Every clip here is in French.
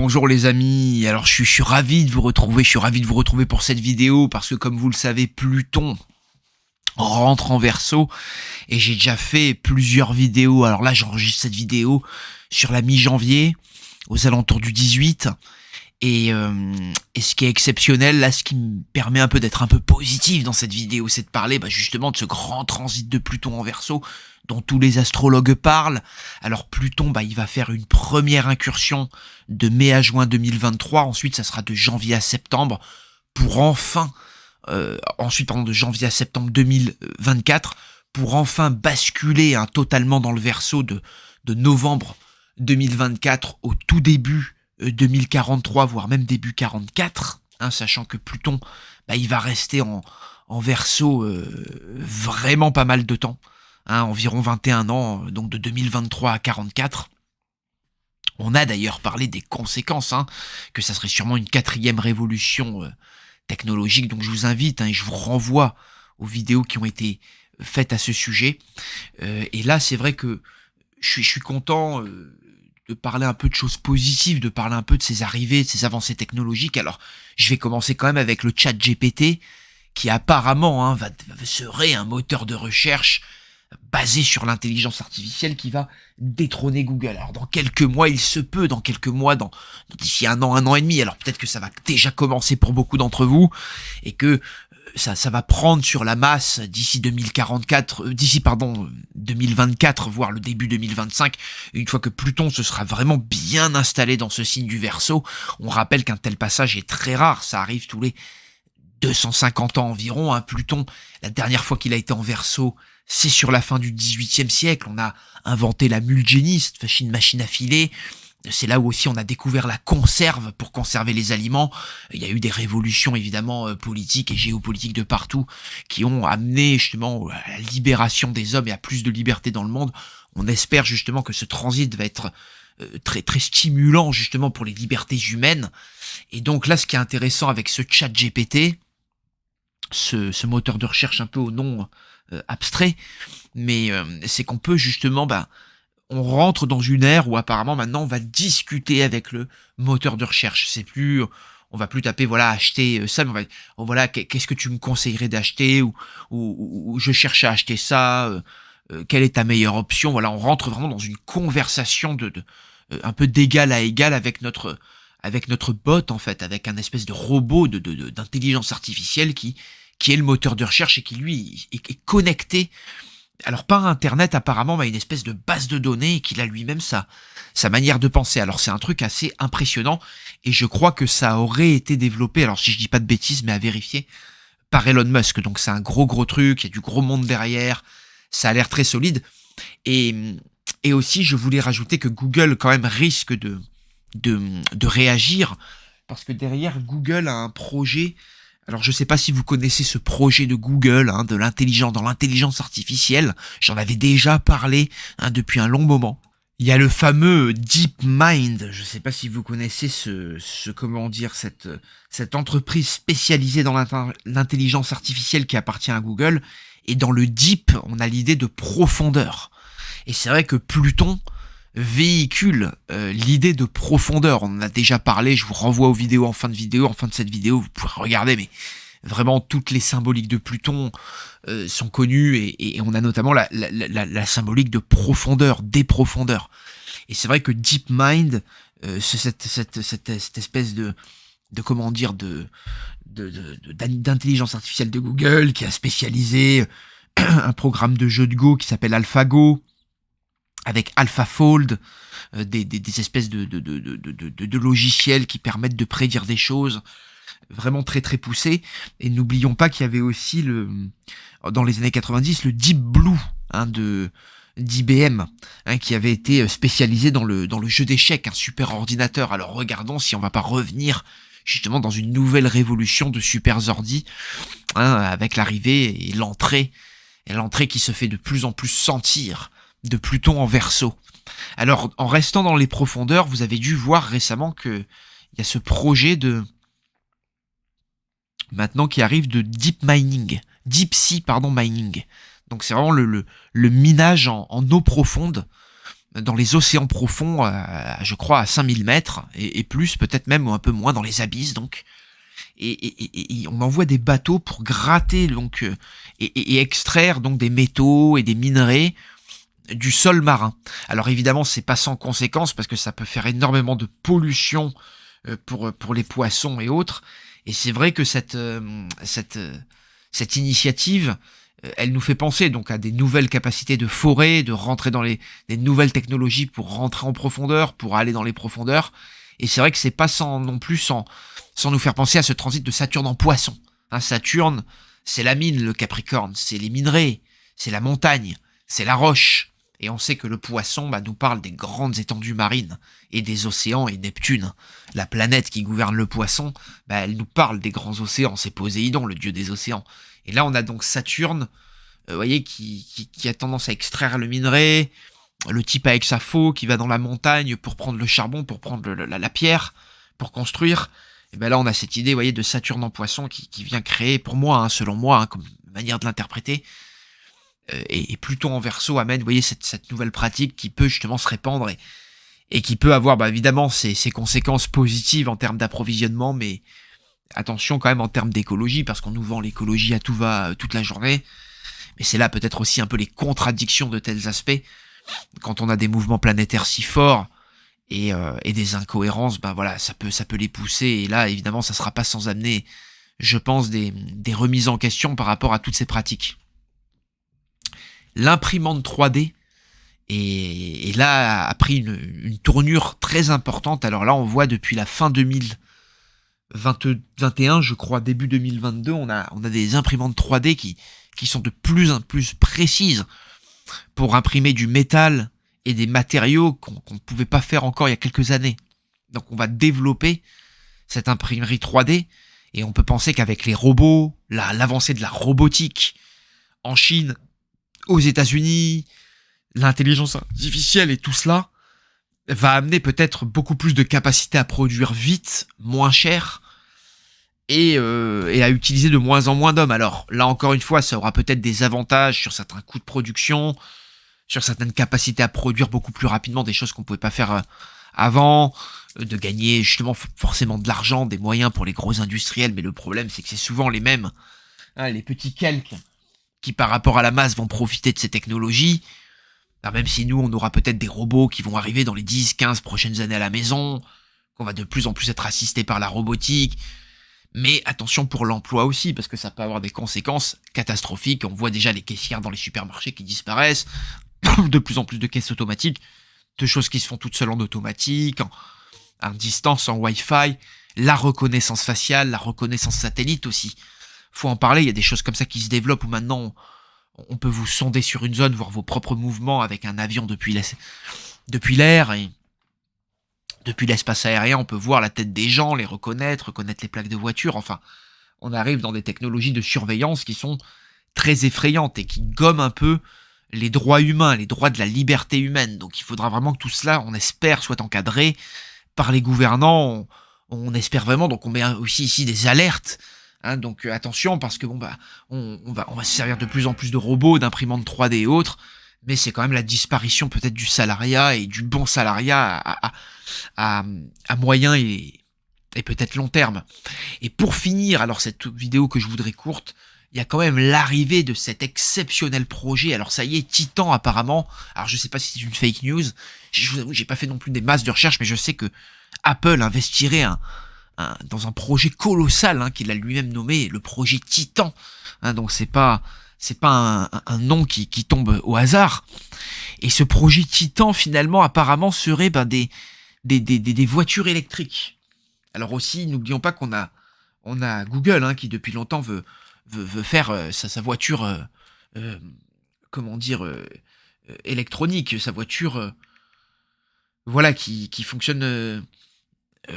Bonjour les amis, alors je suis ravi de vous retrouver, pour cette vidéo parce que comme vous le savez, Pluton rentre en Verseau et j'ai déjà fait plusieurs vidéos. Alors là, j'enregistre cette vidéo sur la mi-janvier, aux alentours du 18. Et ce qui est exceptionnel, là, ce qui me permet un peu d'être un peu positif dans cette vidéo, c'est de parler justement de ce grand transit de Pluton en Verseau dont tous les astrologues parlent. Alors Pluton, il va faire une première incursion de mai à juin 2023, ensuite ça sera de janvier à septembre, pour enfin, de janvier à septembre 2024, pour enfin basculer totalement dans le Verseau de novembre 2024 au tout début 2043, voire même début 44, sachant que Pluton, il va rester en Verseau vraiment pas mal de temps, environ 21 ans, donc de 2023 à 44. On a d'ailleurs parlé des conséquences, que ça serait sûrement une quatrième révolution technologique, donc je vous invite et je vous renvoie aux vidéos qui ont été faites à ce sujet. Et là, c'est vrai que je suis content de parler un peu de choses positives, de parler un peu de ces arrivées, de ces avancées technologiques. Alors, je vais commencer quand même avec le chat GPT, qui apparemment serait un moteur de recherche basé sur l'intelligence artificielle qui va détrôner Google. Alors dans quelques mois, il se peut, d'ici un an et demi, alors peut-être que ça va déjà commencer pour beaucoup d'entre vous, et que ça va prendre sur la masse d'ici 2024, voire le début 2025, une fois que Pluton se sera vraiment bien installé dans ce signe du Verseau. On rappelle qu'un tel passage est très rare, ça arrive tous les 250 ans environ. Pluton, la dernière fois qu'il a été en Verseau, c'est sur la fin du XVIIIe siècle. On a inventé la mulgénie, cette machine à filer. C'est là où aussi on a découvert la conserve pour conserver les aliments. Il y a eu des révolutions évidemment politiques et géopolitiques de partout qui ont amené justement à la libération des hommes et à plus de liberté dans le monde. On espère justement que ce transit va être très très stimulant justement pour les libertés humaines. Et donc là, ce qui est intéressant avec ce chat GPT, ce moteur de recherche un peu au nom abstrait, mais c'est qu'on peut justement, on rentre dans une ère où apparemment maintenant on va discuter avec le moteur de recherche. C'est plus, on va plus taper acheter ça, mais qu'est-ce que tu me conseillerais d'acheter, ou je cherche à acheter ça, quelle est ta meilleure option. On rentre vraiment dans une conversation de un peu d'égal à égal avec notre bot, en fait, avec un espèce de robot d'intelligence artificielle qui est le moteur de recherche et qui lui est connecté, alors par internet apparemment, à une espèce de base de données, et qu'il a lui-même sa manière de penser. Alors c'est un truc assez impressionnant, et je crois que ça aurait été développé, alors si je dis pas de bêtises, mais à vérifier, par Elon Musk. Donc c'est un gros truc, il y a du gros monde derrière, ça a l'air très solide. Et aussi je voulais rajouter que Google quand même risque de réagir, parce que derrière Google a un projet. Alors je sais pas si vous connaissez ce projet de Google, dans l'intelligence artificielle. J'en avais déjà parlé depuis un long moment. Il y a le fameux DeepMind. Je sais pas si vous connaissez cette entreprise spécialisée dans l'intelligence artificielle qui appartient à Google. Et dans le Deep, on a l'idée de profondeur. Et c'est vrai que Pluton véhicule l'idée de profondeur. On en a déjà parlé, je vous renvoie aux vidéos en fin de cette vidéo, vous pourrez regarder, mais vraiment toutes les symboliques de Pluton sont connues, et on a notamment la symbolique de profondeur, des profondeurs. Et c'est vrai que DeepMind, c'est cette espèce d'intelligence artificielle de Google qui a spécialisé un programme de jeu de Go qui s'appelle AlphaGo, avec AlphaFold, des espèces de logiciels qui permettent de prédire des choses vraiment très très poussées. Et n'oublions pas qu'il y avait aussi dans les années 90 le Deep Blue d'IBM, qui avait été spécialisé dans le jeu d'échecs, un super ordinateur. Alors regardons si on va pas revenir justement dans une nouvelle révolution de super ordi, avec l'arrivée et l'entrée qui se fait de plus en plus sentir de Pluton en Verseau. Alors, en restant dans les profondeurs, vous avez dû voir récemment que il y a ce projet maintenant qui arrive de deep mining, mining. Donc c'est vraiment le minage en eau profonde dans les océans profonds, je crois à 5000 mètres, et plus, peut-être même ou un peu moins dans les abysses, donc. Et on envoie des bateaux pour gratter donc et extraire donc des métaux et des minerais du sol marin. Alors évidemment, c'est pas sans conséquence parce que ça peut faire énormément de pollution pour les poissons et autres. Et c'est vrai que cette initiative, elle nous fait penser donc à des nouvelles capacités de forêt, de rentrer dans des nouvelles technologies pour rentrer en profondeur, pour aller dans les profondeurs. Et c'est vrai que c'est pas non plus sans nous faire penser à ce transit de Saturne en Poisson. Hein, Saturne, c'est la mine, le Capricorne, c'est les minerais, c'est la montagne, c'est la roche. Et on sait que le Poisson nous parle des grandes étendues marines et des océans, et Neptune, la planète qui gouverne le Poisson, elle nous parle des grands océans, c'est Poséidon, le dieu des océans. Et là on a donc Saturne, vous voyez, qui a tendance à extraire le minerai, le type avec sa faux qui va dans la montagne pour prendre le charbon, pour prendre la pierre, pour construire. Et ben là on a cette idée, vous voyez, de Saturne en Poisson qui vient créer, pour moi, hein, selon moi, hein, comme manière de l'interpréter, et Pluton en Verseau amène, vous voyez, cette nouvelle pratique qui peut justement se répandre et qui peut avoir évidemment ses conséquences positives en termes d'approvisionnement, mais attention quand même en termes d'écologie, parce qu'on nous vend l'écologie à tout va toute la journée. Mais c'est là peut-être aussi un peu les contradictions de tels aspects. Quand on a des mouvements planétaires si forts et des incohérences, voilà, ça peut les pousser. Et là, évidemment, ça sera pas sans amener, je pense, des remises en question par rapport à toutes ces pratiques. L'imprimante 3D et là a pris une tournure très importante. Alors là, on voit depuis la fin 2021, je crois, début 2022, on a des imprimantes 3D qui sont de plus en plus précises pour imprimer du métal et des matériaux qu'on ne pouvait pas faire encore il y a quelques années. Donc on va développer cette imprimerie 3D et on peut penser qu'avec les robots, l'avancée de la robotique en Chine, aux États-Unis, l'intelligence artificielle et tout cela va amener peut-être beaucoup plus de capacité à produire vite, moins cher, et à utiliser de moins en moins d'hommes. Alors là encore une fois, ça aura peut-être des avantages sur certains coûts de production, sur certaines capacités à produire beaucoup plus rapidement des choses qu'on pouvait pas faire avant, de gagner justement forcément de l'argent, des moyens pour les gros industriels, mais le problème c'est que c'est souvent les mêmes, hein, les petits quelques qui par rapport à la masse vont profiter de ces technologies. Alors même si nous on aura peut-être des robots qui vont arriver dans les 10-15 prochaines années à la maison, qu'on va de plus en plus être assisté par la robotique, mais attention pour l'emploi aussi, parce que ça peut avoir des conséquences catastrophiques. On voit déjà les caissières dans les supermarchés qui disparaissent, de plus en plus de caisses automatiques, de choses qui se font toutes seules en automatique, en distance, en Wi-Fi, la reconnaissance faciale, la reconnaissance satellite aussi. Faut en parler, il y a des choses comme ça qui se développent où maintenant on peut vous sonder sur une zone, voir vos propres mouvements avec un avion depuis l'air et depuis l'espace aérien, on peut voir la tête des gens, les reconnaître les plaques de voiture. Enfin, on arrive dans des technologies de surveillance qui sont très effrayantes et qui gomment un peu les droits humains, les droits de la liberté humaine. Donc il faudra vraiment que tout cela, on espère, soit encadré par les gouvernants. On espère vraiment, donc on met aussi ici des alertes. Hein, donc attention, parce que on va se servir de plus en plus de robots, d'imprimantes 3D et autres, mais c'est quand même la disparition peut-être du salariat et du bon salariat à moyen et peut-être long terme. Et pour finir, alors cette vidéo que je voudrais courte, il y a quand même l'arrivée de cet exceptionnel projet. Alors ça y est, Titan apparemment. Alors je sais pas si c'est une fake news. Je vous avoue, j'ai pas fait non plus des masses de recherches, mais je sais que Apple investirait dans un projet colossal, hein, qu'il a lui-même nommé le projet Titan. Hein, donc c'est pas un nom qui tombe au hasard. Et ce projet Titan finalement apparemment serait des voitures électriques. Alors aussi, n'oublions pas qu'on a Google, hein, qui depuis longtemps veut faire sa voiture électronique, sa voiture voilà qui fonctionne,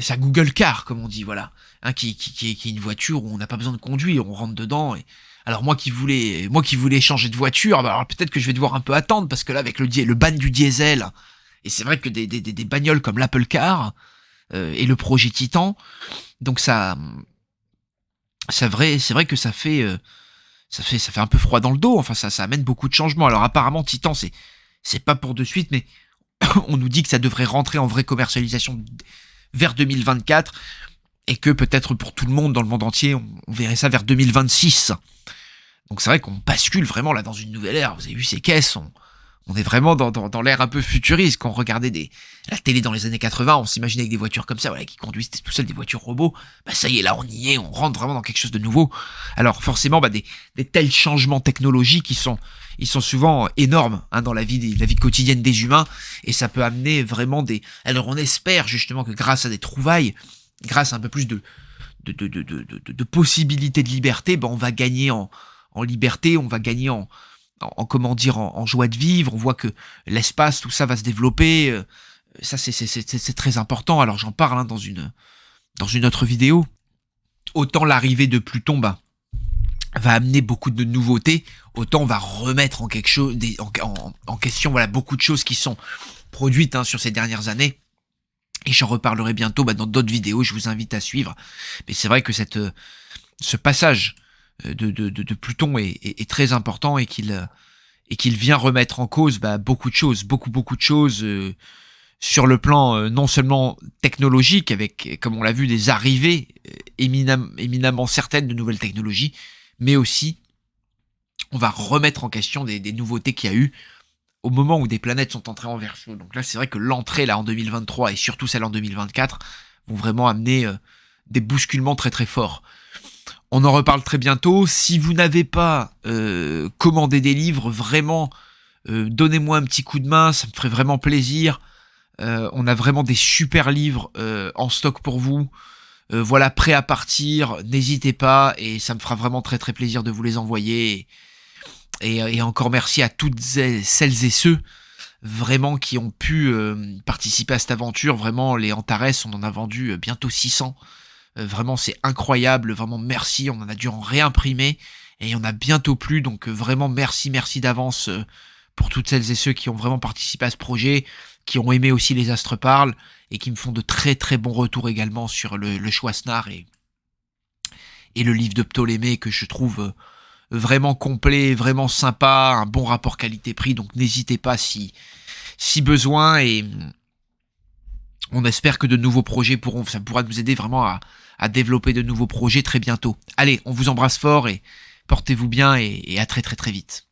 sa Google Car, comme on dit, voilà, hein, qui est une voiture où on n'a pas besoin de conduire, on rentre dedans. Et alors moi qui voulais changer de voiture, alors peut-être que je vais devoir un peu attendre, parce que là avec le ban du diesel, et c'est vrai que des bagnoles comme l'Apple Car et le projet Titan, donc c'est vrai que ça fait un peu froid dans le dos. Enfin ça amène beaucoup de changements. Alors apparemment Titan c'est pas pour de suite, mais on nous dit que ça devrait rentrer en vraie commercialisation vers 2024 et que peut-être pour tout le monde dans le monde entier, on verrait ça vers 2026. Donc c'est vrai qu'on bascule vraiment là dans une nouvelle ère. Vous avez vu ces caisses, on est vraiment dans l'ère un peu futuriste. Quand on regardait la télé dans les années 80, on s'imaginait avec des voitures comme ça, voilà, qui conduisent tout seuls, des voitures robots. Bah ça y est, là on y est, on rentre vraiment dans quelque chose de nouveau. Alors forcément, des tels changements technologiques, ils sont souvent énormes dans la vie quotidienne des humains, et ça peut amener vraiment Alors on espère justement que grâce à des trouvailles, grâce à un peu plus de possibilités de liberté, on va gagner en liberté, on va gagner en joie de vivre. On voit que l'espace, tout ça va se développer. Ça, c'est très important. Alors j'en parle dans une autre vidéo. Autant l'arrivée de Pluton, va amener beaucoup de nouveautés, autant on va remettre en question, voilà, beaucoup de choses qui sont produites sur ces dernières années. Et j'en reparlerai bientôt dans d'autres vidéos. Je vous invite à suivre. Mais c'est vrai que ce passage de Pluton est très important, et qu'il vient remettre en cause beaucoup de choses, beaucoup de choses sur le plan non seulement technologique, avec, comme on l'a vu, des arrivées éminemment certaines de nouvelles technologies, mais aussi on va remettre en question des nouveautés qu'il y a eu au moment où des planètes sont entrées en Verseau. Donc là, c'est vrai que l'entrée là en 2023 et surtout celle en 2024 vont vraiment amener des bousculements très très forts. On en reparle très bientôt. Si vous n'avez pas commandé des livres, vraiment, donnez-moi un petit coup de main, ça me ferait vraiment plaisir. On a vraiment des super livres en stock pour vous. Voilà, prêts à partir, n'hésitez pas, et ça me fera vraiment très très plaisir de vous les envoyer. Et encore merci à toutes celles et ceux vraiment qui ont pu participer à cette aventure. Vraiment, les Antares, on en a vendu bientôt 600. Vraiment, c'est incroyable. Vraiment, merci. On en a dû en réimprimer et il y en a bientôt plus. Donc vraiment, merci d'avance pour toutes celles et ceux qui ont vraiment participé à ce projet, qui ont aimé aussi Les Astres Parlent et qui me font de très très bons retours également sur le Choisnar et le livre de Ptolémée, que je trouve vraiment complet, vraiment sympa, un bon rapport qualité-prix. Donc n'hésitez pas si besoin, et on espère que de nouveaux projets ça pourra nous aider vraiment à développer de nouveaux projets très bientôt. Allez, on vous embrasse fort et portez-vous bien, et à très très très vite.